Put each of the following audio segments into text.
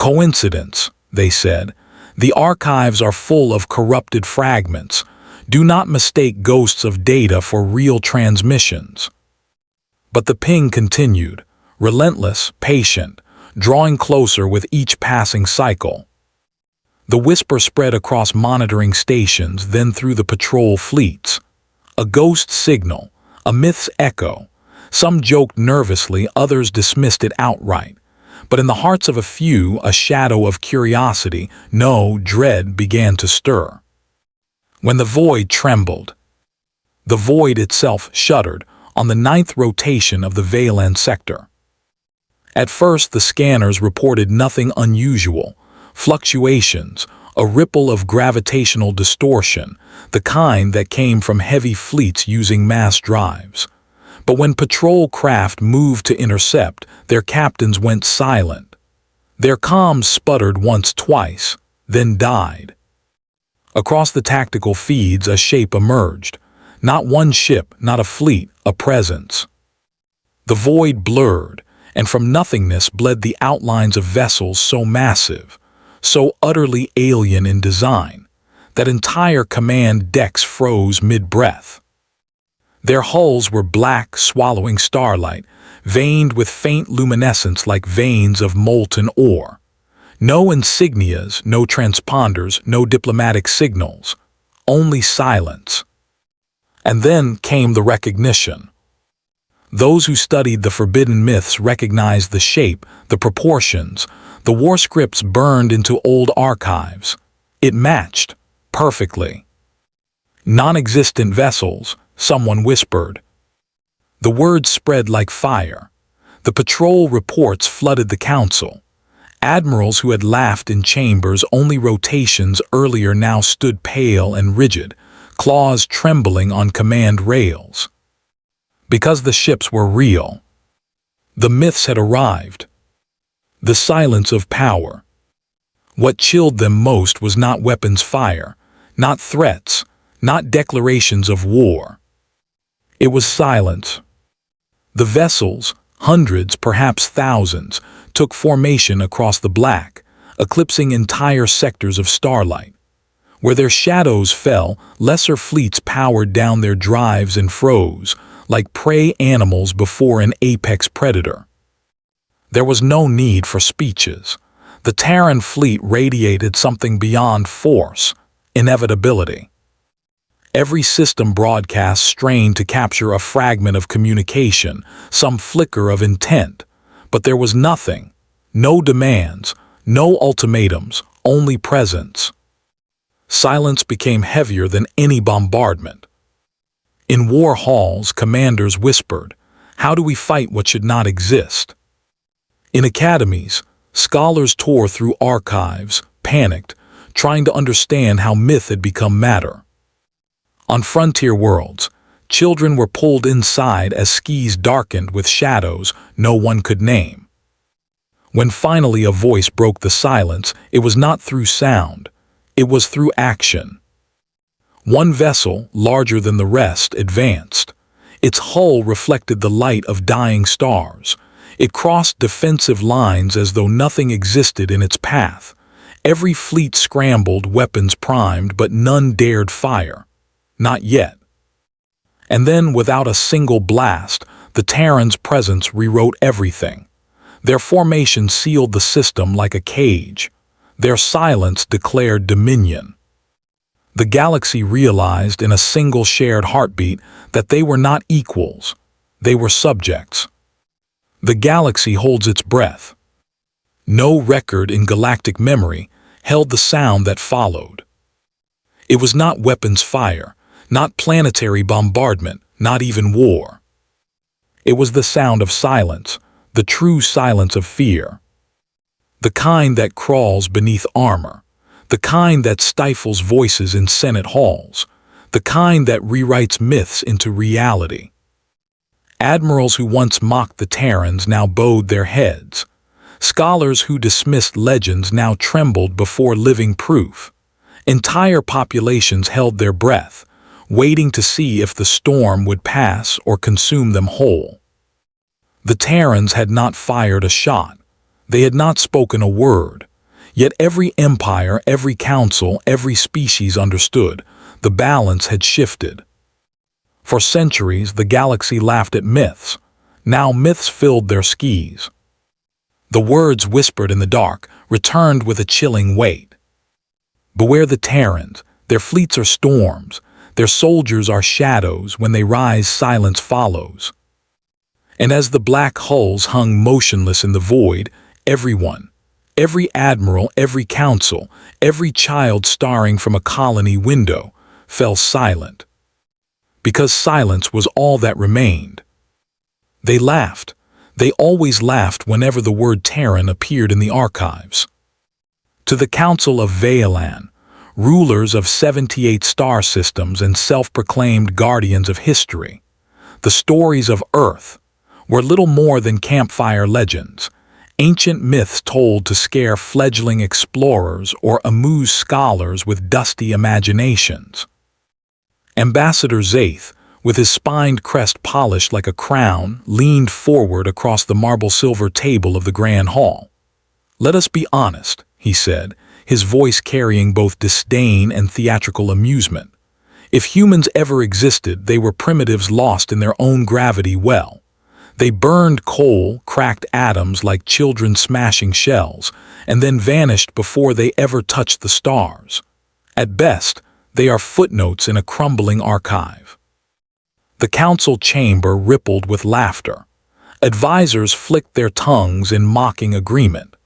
Coincidence, they said. The archives are full of corrupted fragments. Do not mistake ghosts of data for real transmissions. But the ping continued, relentless, patient, drawing closer with each passing cycle. The whisper spread across monitoring stations, then through the patrol fleets. A ghost signal, a myth's echo. Some joked nervously, others dismissed it outright. But in the hearts of a few, a shadow of curiosity, no, dread, began to stir. When the void trembled, the void itself shuddered on the 9th rotation of the Valen sector. At first, the scanners reported nothing unusual. Fluctuations, a ripple of gravitational distortion, the kind that came from heavy fleets using mass drives. But when patrol craft moved to intercept, their captains went silent. Their comms sputtered once, twice, then died. Across the tactical feeds, a shape emerged. Not one ship, not a fleet, a presence. The void blurred, and from nothingness bled the outlines of vessels so massive, so utterly alien in design, that entire command decks froze mid-breath. Their hulls were black, swallowing starlight, veined with faint luminescence like veins of molten ore. No insignias, no transponders, no diplomatic signals, only silence. And then came the recognition. Those who studied the forbidden myths recognized the shape, the proportions. The war scripts burned into old archives. It matched perfectly. Non-existent vessels, someone whispered. The words spread like fire. The patrol reports flooded the council. Admirals who had laughed in chambers only rotations earlier now stood pale and rigid, claws trembling on command rails. Because the ships were real. The myths had arrived. The silence of power. What chilled them most was not weapons fire, not threats, not declarations of war. It was silence. The vessels, hundreds, perhaps thousands, took formation across the black, eclipsing entire sectors of starlight. Where their shadows fell, lesser fleets powered down their drives and froze, like prey animals before an apex predator. There was no need for speeches. The Terran fleet radiated something beyond force, inevitability. Every system broadcast strained to capture a fragment of communication, some flicker of intent, but there was nothing, no demands, no ultimatums, only presence. Silence became heavier than any bombardment. In war halls, commanders whispered, "How do we fight what should not exist?" In academies, scholars tore through archives, panicked, trying to understand how myth had become matter. On frontier worlds, children were pulled inside as skies darkened with shadows no one could name. When finally a voice broke the silence, it was not through sound, it was through action. One vessel, larger than the rest, advanced. Its hull reflected the light of dying stars. It crossed defensive lines as though nothing existed in its path. Every fleet scrambled, weapons primed, but none dared fire. Not yet. And then, without a single blast, the Terrans' presence rewrote everything. Their formation sealed the system like a cage. Their silence declared dominion. The galaxy realized in a single shared heartbeat that they were not equals. They were subjects. The galaxy holds its breath. No record in galactic memory held the sound that followed. It was not weapons fire, not planetary bombardment, not even war. It was the sound of silence, the true silence of fear. The kind that crawls beneath armor, the kind that stifles voices in Senate halls, the kind that rewrites myths into reality. Admirals who once mocked the Terrans now bowed their heads. Scholars who dismissed legends now trembled before living proof. Entire populations held their breath, waiting to see if the storm would pass or consume them whole. The Terrans had not fired a shot. They had not spoken a word. Yet every empire, every council, every species understood. The balance had shifted. For centuries, the galaxy laughed at myths. Now myths filled their skis. The words whispered in the dark returned with a chilling weight. Beware the Terrans, their fleets are storms, their soldiers are shadows, when they rise silence follows. And as the black hulls hung motionless in the void, everyone, every admiral, every council, every child staring from a colony window, fell silent. Because silence was all that remained. They laughed. They always laughed whenever the word Terran appeared in the archives. To the Council of Vaelan, rulers of 78 star systems and self-proclaimed guardians of history, the stories of Earth were little more than campfire legends, ancient myths told to scare fledgling explorers or amuse scholars with dusty imaginations. Ambassador Zaith, with his spined crest polished like a crown, leaned forward across the marble-silver table of the Grand Hall. "Let us be honest," he said, his voice carrying both disdain and theatrical amusement. "If humans ever existed, they were primitives lost in their own gravity well. They burned coal, cracked atoms like children smashing shells, and then vanished before they ever touched the stars. At best, they are footnotes in a crumbling archive." The council chamber rippled with laughter. Advisors flicked their tongues in mocking agreement.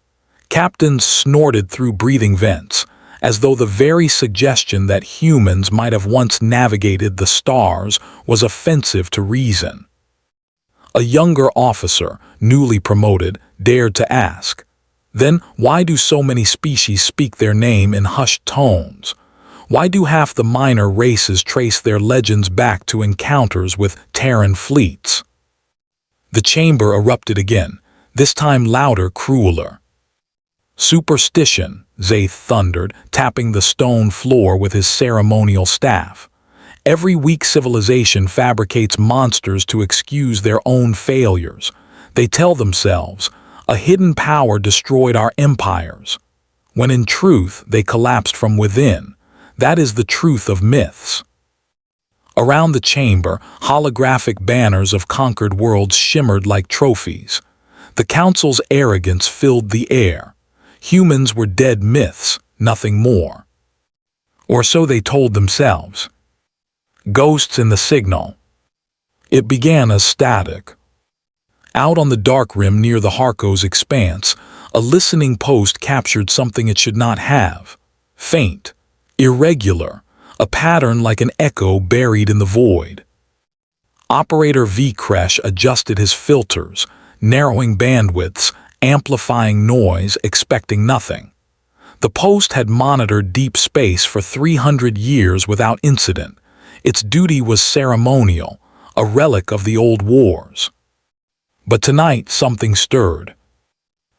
Captains snorted through breathing vents, as though the very suggestion that humans might have once navigated the stars was offensive to reason. A younger officer, newly promoted, dared to ask, "Then why do so many species speak their name in hushed tones? Why do half the minor races trace their legends back to encounters with Terran fleets?" The chamber erupted again, this time louder, crueler. "Superstition," Zaith thundered, tapping the stone floor with his ceremonial staff. "Every weak civilization fabricates monsters to excuse their own failures. They tell themselves, a hidden power destroyed our empires, when in truth they collapsed from within. That is the truth of myths." Around the chamber, holographic banners of conquered worlds shimmered like trophies. The council's arrogance filled the air. Humans were dead myths, nothing more. Or so they told themselves. Ghosts in the signal. It began as static. Out on the dark rim near the Harko's expanse, a listening post captured something it should not have. Faint. Irregular, a pattern like an echo buried in the void. Operator V-Kresh adjusted his filters, narrowing bandwidths, amplifying noise, expecting nothing. The post had monitored deep space for 300 years without incident. Its duty was ceremonial, a relic of the old wars. But tonight something stirred.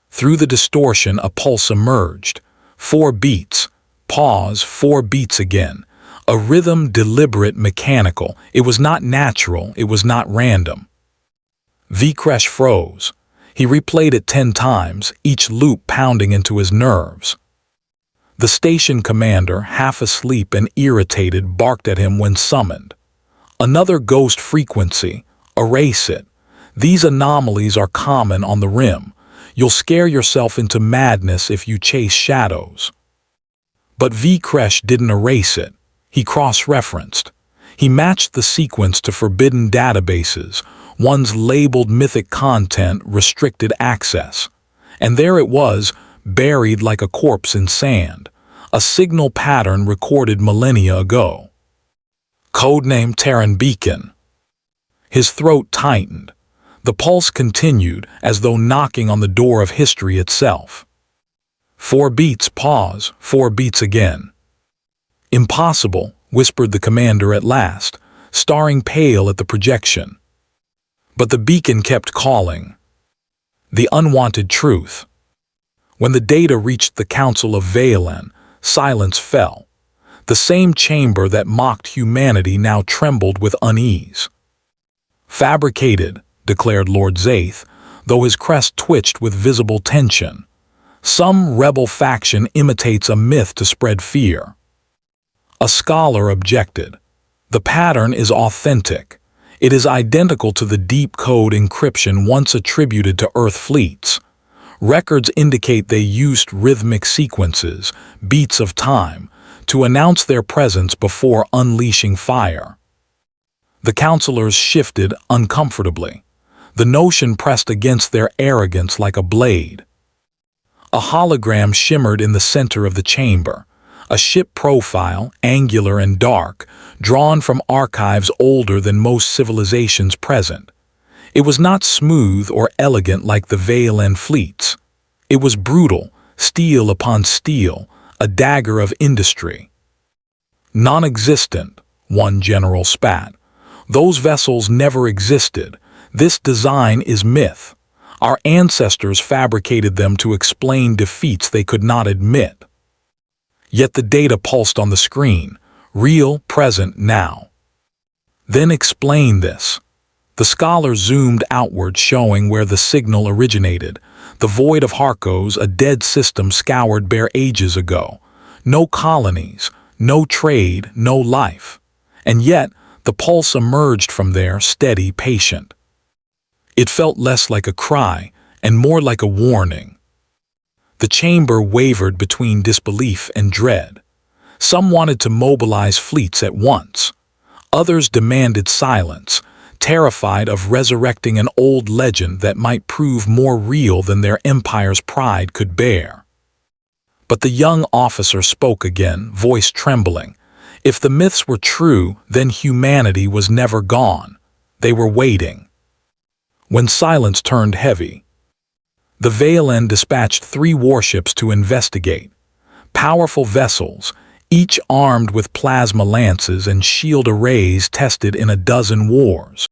Through the distortion a pulse emerged. 4 beats. Pause, 4 beats again. A rhythm deliberate, mechanical. It was not natural, it was not random. V-Kresh froze. He replayed it 10 times, each loop pounding into his nerves. The station commander, half asleep and irritated, barked at him when summoned. "Another ghost frequency. Erase it. These anomalies are common on the rim. You'll scare yourself into madness if you chase shadows." But V-Kresh didn't erase it. He cross-referenced. He matched the sequence to forbidden databases, ones labeled mythic content, restricted access. And there it was, buried like a corpse in sand, a signal pattern recorded millennia ago. Codename Terran Beacon. His throat tightened. The pulse continued, as though knocking on the door of history itself. 4 beats, pause, 4 beats again. "Impossible," whispered the commander at last, staring pale at the projection. But the beacon kept calling. The unwanted truth. When the data reached the Council of Vaelan, silence fell. The same chamber that mocked humanity now trembled with unease. "Fabricated," declared Lord Zaith, though his crest twitched with visible tension. Some rebel faction imitates a myth to spread fear. A scholar objected. The pattern is authentic. It is identical to the deep code encryption once attributed to Earth fleets. Records indicate they used rhythmic sequences, beats of time, to announce their presence before unleashing fire. The counselors shifted uncomfortably. The notion pressed against their arrogance like a blade. A hologram shimmered in the center of the chamber, a ship profile, angular and dark, drawn from archives older than most civilizations present. It was not smooth or elegant like the Valan fleets. It was brutal, steel upon steel, a dagger of industry. Non-existent, one general spat. Those vessels never existed. This design is myth. Our ancestors fabricated them to explain defeats they could not admit. Yet the data pulsed on the screen, real, present, now. Then explain this. The scholar zoomed outward, showing where the signal originated. The void of Harkos, a dead system scoured bare ages ago. No colonies, no trade, no life. And yet, the pulse emerged from there, steady, patient. It felt less like a cry and more like a warning. The chamber wavered between disbelief and dread. Some wanted to mobilize fleets at once. Others demanded silence, terrified of resurrecting an old legend that might prove more real than their empire's pride could bear. But the young officer spoke again, voice trembling. If the myths were true, then humanity was never gone. They were waiting. When silence turned heavy, the Valan dispatched 3 warships to investigate. Powerful vessels, each armed with plasma lances and shield arrays tested in a dozen wars.